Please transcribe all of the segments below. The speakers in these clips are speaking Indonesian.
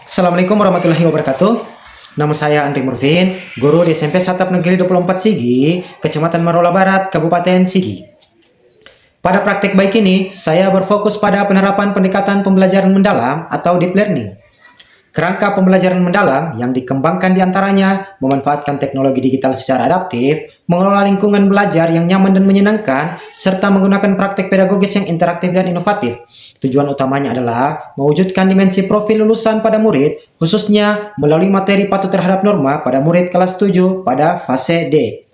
Assalamualaikum warahmatullahi wabarakatuh. Nama saya Andri Murvin, guru di SMP Satap Negeri 24 Sigi, Kecamatan Marola Barat, Kabupaten Sigi. Pada praktek baik ini, saya berfokus pada penerapan pendekatan pembelajaran mendalam atau deep learning. Kerangka pembelajaran mendalam yang dikembangkan diantaranya memanfaatkan teknologi digital secara adaptif, mengelola lingkungan belajar yang nyaman dan menyenangkan, serta menggunakan praktek pedagogis yang interaktif dan inovatif. Tujuan utamanya adalah mewujudkan dimensi profil lulusan pada murid, khususnya melalui materi patuh terhadap norma pada murid kelas 7 pada fase D.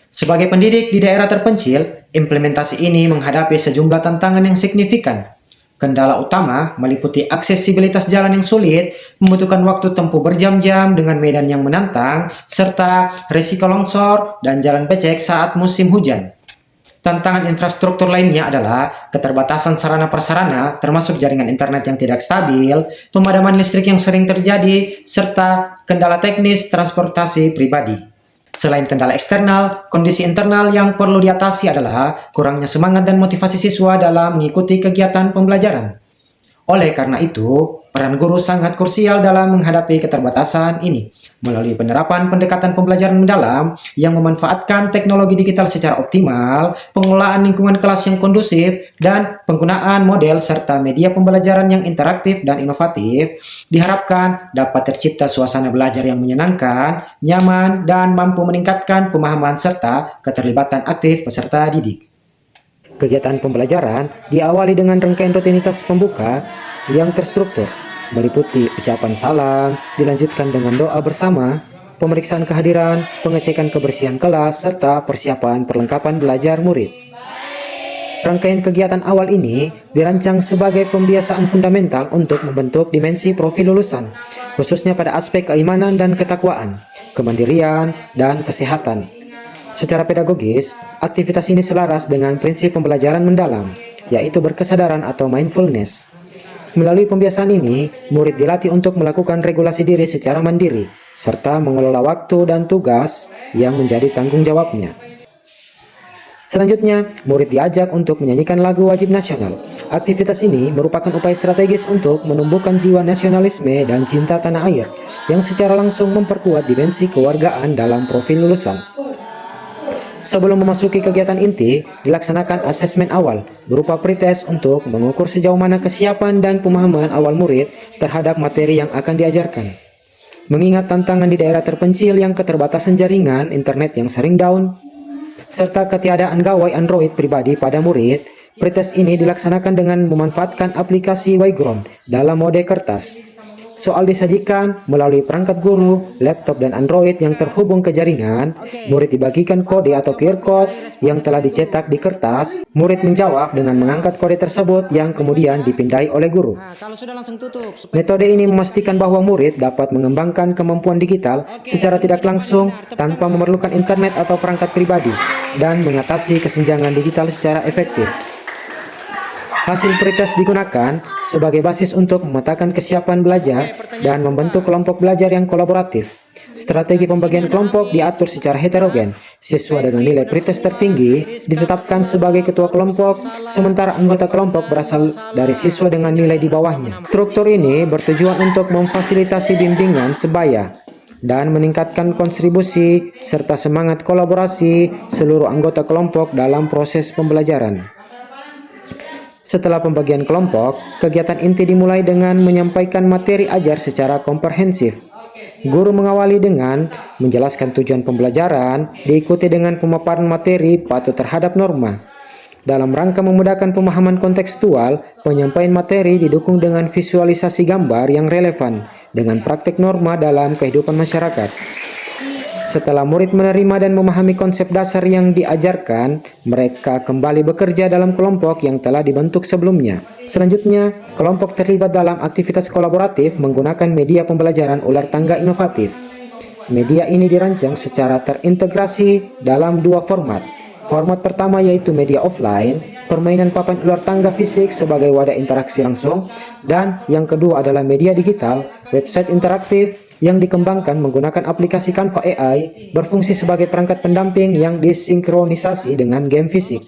Sebagai pendidik di daerah terpencil, implementasi ini menghadapi sejumlah tantangan yang signifikan. Kendala utama meliputi aksesibilitas jalan yang sulit, membutuhkan waktu tempuh berjam-jam dengan medan yang menantang, serta risiko longsor dan jalan becek saat musim hujan. Tantangan infrastruktur lainnya adalah keterbatasan sarana prasarana, termasuk jaringan internet yang tidak stabil, pemadaman listrik yang sering terjadi, serta kendala teknis transportasi pribadi. Selain kendala eksternal, kondisi internal yang perlu diatasi adalah kurangnya semangat dan motivasi siswa dalam mengikuti kegiatan pembelajaran. Oleh karena itu, peran guru sangat krusial dalam menghadapi keterbatasan ini, melalui penerapan pendekatan pembelajaran mendalam yang memanfaatkan teknologi digital secara optimal, pengelolaan lingkungan kelas yang kondusif, dan penggunaan model serta media pembelajaran yang interaktif dan inovatif, diharapkan dapat tercipta suasana belajar yang menyenangkan, nyaman, dan mampu meningkatkan pemahaman serta keterlibatan aktif peserta didik. Kegiatan pembelajaran diawali dengan rangkaian rutinitas pembuka yang terstruktur, meliputi ucapan salam, dilanjutkan dengan doa bersama, pemeriksaan kehadiran, pengecekan kebersihan kelas, serta persiapan perlengkapan belajar murid. Rangkaian kegiatan awal ini dirancang sebagai pembiasaan fundamental untuk membentuk dimensi profil lulusan, khususnya pada aspek keimanan dan ketakwaan, kemandirian, dan kesehatan. Secara pedagogis, aktivitas ini selaras dengan prinsip pembelajaran mendalam, yaitu berkesadaran atau mindfulness. Melalui pembiasaan ini, murid dilatih untuk melakukan regulasi diri secara mandiri, serta mengelola waktu dan tugas yang menjadi tanggung jawabnya. Selanjutnya, murid diajak untuk menyanyikan lagu wajib nasional. Aktivitas ini merupakan upaya strategis untuk menumbuhkan jiwa nasionalisme dan cinta tanah air, yang secara langsung memperkuat dimensi kewargaan dalam profil lulusan. Sebelum memasuki kegiatan inti, dilaksanakan asesmen awal berupa pretest untuk mengukur sejauh mana kesiapan dan pemahaman awal murid terhadap materi yang akan diajarkan. Mengingat tantangan di daerah terpencil yang keterbatasan jaringan internet yang sering down, serta ketiadaan gawai Android pribadi pada murid, pretest ini dilaksanakan dengan memanfaatkan aplikasi Wyground dalam mode kertas. Soal disajikan melalui perangkat guru, laptop, dan Android yang terhubung ke jaringan. Murid dibagikan kode atau QR code yang telah dicetak di kertas. Murid menjawab dengan mengangkat kode tersebut yang kemudian dipindai oleh guru. Metode ini memastikan bahwa murid dapat mengembangkan kemampuan digital secara tidak langsung tanpa memerlukan internet atau perangkat pribadi dan mengatasi kesenjangan digital secara efektif. Hasil pretest digunakan sebagai basis untuk memetakan kesiapan belajar dan membentuk kelompok belajar yang kolaboratif. Strategi pembagian kelompok diatur secara heterogen. Siswa dengan nilai pretest tertinggi ditetapkan sebagai ketua kelompok, sementara anggota kelompok berasal dari siswa dengan nilai di bawahnya. Struktur ini bertujuan untuk memfasilitasi bimbingan sebaya dan meningkatkan kontribusi serta semangat kolaborasi seluruh anggota kelompok dalam proses pembelajaran. Setelah pembagian kelompok, kegiatan inti dimulai dengan menyampaikan materi ajar secara komprehensif. Guru mengawali dengan menjelaskan tujuan pembelajaran, diikuti dengan pemaparan materi patuh terhadap norma. Dalam rangka memudahkan pemahaman kontekstual, penyampaian materi didukung dengan visualisasi gambar yang relevan dengan praktik norma dalam kehidupan masyarakat. Setelah murid menerima dan memahami konsep dasar yang diajarkan, mereka kembali bekerja dalam kelompok yang telah dibentuk sebelumnya. Selanjutnya, kelompok terlibat dalam aktivitas kolaboratif menggunakan media pembelajaran ular tangga inovatif. Media ini dirancang secara terintegrasi dalam dua format. Format pertama yaitu media offline, permainan papan ular tangga fisik sebagai wadah interaksi langsung, dan yang kedua adalah media digital, website interaktif, yang dikembangkan menggunakan aplikasi Canva AI berfungsi sebagai perangkat pendamping yang disinkronisasi dengan game fisik.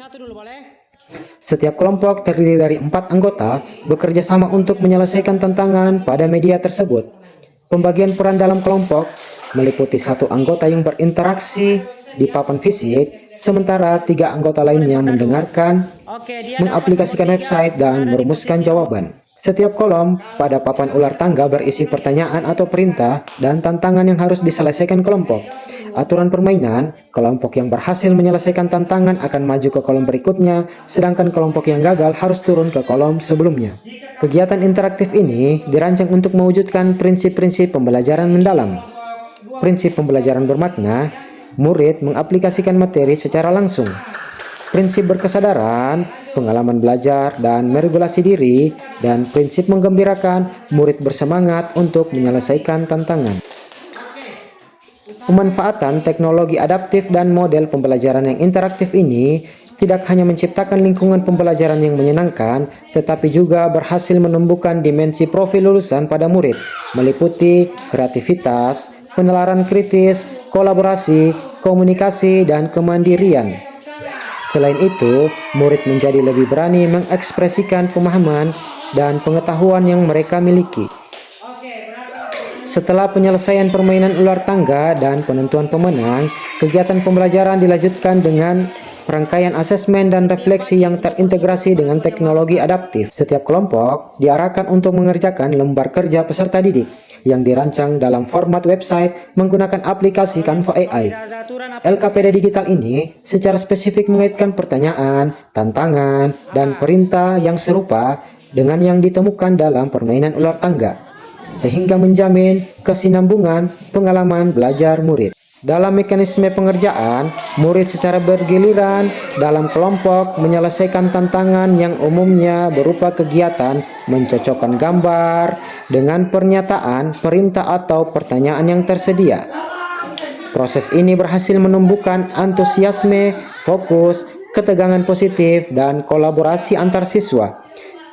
Setiap kelompok terdiri dari 4 anggota bekerja sama untuk menyelesaikan tantangan pada media tersebut. Pembagian peran dalam kelompok meliputi 1 anggota yang berinteraksi di papan fisik, sementara 3 anggota lainnya mendengarkan, mengaplikasikan website, dan merumuskan jawaban. Setiap kolom pada papan ular tangga berisi pertanyaan atau perintah dan tantangan yang harus diselesaikan kelompok. Aturan permainan, kelompok yang berhasil menyelesaikan tantangan akan maju ke kolom berikutnya, sedangkan kelompok yang gagal harus turun ke kolom sebelumnya. Kegiatan interaktif ini dirancang untuk mewujudkan prinsip-prinsip pembelajaran mendalam. Prinsip pembelajaran bermakna, murid mengaplikasikan materi secara langsung. Prinsip berkesadaran, pengalaman belajar dan meregulasi diri, dan prinsip menggembirakan, murid bersemangat untuk menyelesaikan tantangan. Pemanfaatan teknologi adaptif dan model pembelajaran yang interaktif ini tidak hanya menciptakan lingkungan pembelajaran yang menyenangkan, tetapi juga berhasil menumbuhkan dimensi profil lulusan pada murid, meliputi kreativitas, penalaran kritis, kolaborasi, komunikasi, dan kemandirian. Selain itu, murid menjadi lebih berani mengekspresikan pemahaman dan pengetahuan yang mereka miliki. Setelah penyelesaian permainan ular tangga dan penentuan pemenang, kegiatan pembelajaran dilanjutkan dengan rangkaian asesmen dan refleksi yang terintegrasi dengan teknologi adaptif. Setiap kelompok diarahkan untuk mengerjakan lembar kerja peserta didik yang dirancang dalam format website menggunakan aplikasi Canva AI. LKPD digital ini secara spesifik mengaitkan pertanyaan, tantangan, dan perintah yang serupa dengan yang ditemukan dalam permainan ular tangga, sehingga menjamin kesinambungan pengalaman belajar murid. Dalam mekanisme pengerjaan, murid secara bergiliran dalam kelompok menyelesaikan tantangan yang umumnya berupa kegiatan mencocokkan gambar dengan pernyataan, perintah, atau pertanyaan yang tersedia. Proses ini berhasil menumbuhkan antusiasme, fokus, ketegangan positif, dan kolaborasi antar siswa.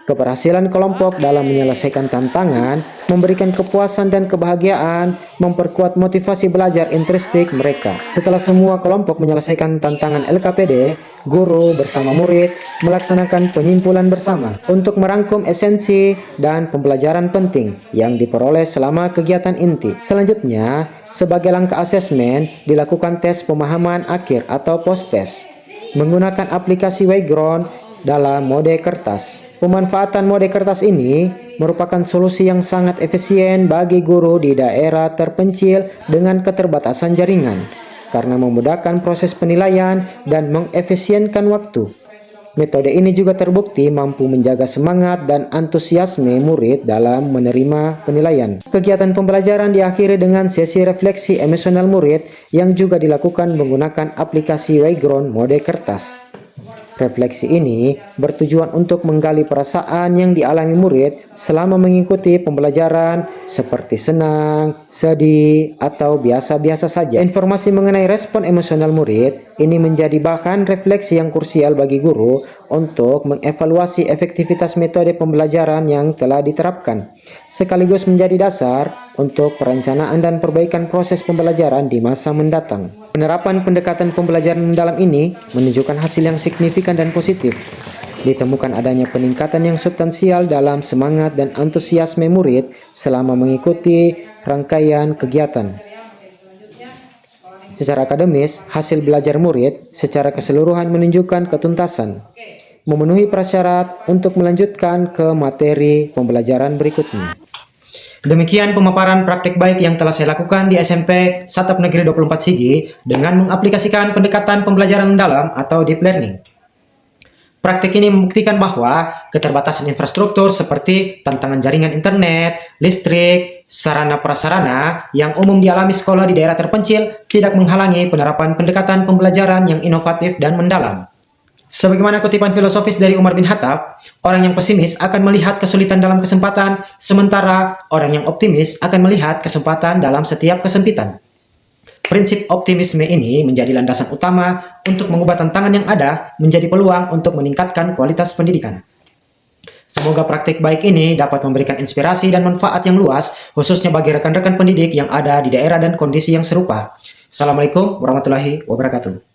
Keberhasilan kelompok dalam menyelesaikan tantangan memberikan kepuasan dan kebahagiaan, memperkuat motivasi belajar intrinsik mereka. Setelah semua kelompok menyelesaikan tantangan LKPD, guru bersama murid melaksanakan penyimpulan bersama untuk merangkum esensi dan pembelajaran penting yang diperoleh selama kegiatan inti. Selanjutnya, sebagai langkah asesmen, dilakukan tes pemahaman akhir atau post-test menggunakan aplikasi Wayground dalam mode kertas. Pemanfaatan mode kertas ini merupakan solusi yang sangat efisien bagi guru di daerah terpencil dengan keterbatasan jaringan karena memudahkan proses penilaian dan mengefisienkan waktu. Metode ini juga terbukti mampu menjaga semangat dan antusiasme murid dalam menerima penilaian. Kegiatan pembelajaran diakhiri dengan sesi refleksi emosional murid yang juga dilakukan menggunakan aplikasi Wayground mode kertas. Refleksi ini bertujuan untuk menggali perasaan yang dialami murid selama mengikuti pembelajaran seperti senang, sedih, atau biasa-biasa saja. Informasi mengenai respon emosional murid ini menjadi bahan refleksi yang krusial bagi guru untuk mengevaluasi efektivitas metode pembelajaran yang telah diterapkan, sekaligus menjadi dasar untuk perencanaan dan perbaikan proses pembelajaran di masa mendatang. Penerapan pendekatan pembelajaran mendalam ini menunjukkan hasil yang signifikan dan positif. Ditemukan adanya peningkatan yang substansial dalam semangat dan antusiasme murid selama mengikuti rangkaian kegiatan. Secara akademis, hasil belajar murid secara keseluruhan menunjukkan ketuntasan, memenuhi prasyarat untuk melanjutkan ke materi pembelajaran berikutnya. Demikian pemaparan praktik baik yang telah saya lakukan di SMP Satap Negeri 24 Sigi dengan mengaplikasikan pendekatan pembelajaran mendalam atau deep learning. Praktik ini membuktikan bahwa keterbatasan infrastruktur seperti tantangan jaringan internet, listrik, sarana prasarana yang umum dialami sekolah di daerah terpencil tidak menghalangi penerapan pendekatan pembelajaran yang inovatif dan mendalam. Sebagaimana kutipan filosofis dari Umar bin Khattab, orang yang pesimis akan melihat kesulitan dalam kesempatan, sementara orang yang optimis akan melihat kesempatan dalam setiap kesempitan. Prinsip optimisme ini menjadi landasan utama untuk mengubah tantangan yang ada menjadi peluang untuk meningkatkan kualitas pendidikan. Semoga praktik baik ini dapat memberikan inspirasi dan manfaat yang luas, khususnya bagi rekan-rekan pendidik yang ada di daerah dan kondisi yang serupa. Assalamualaikum warahmatullahi wabarakatuh.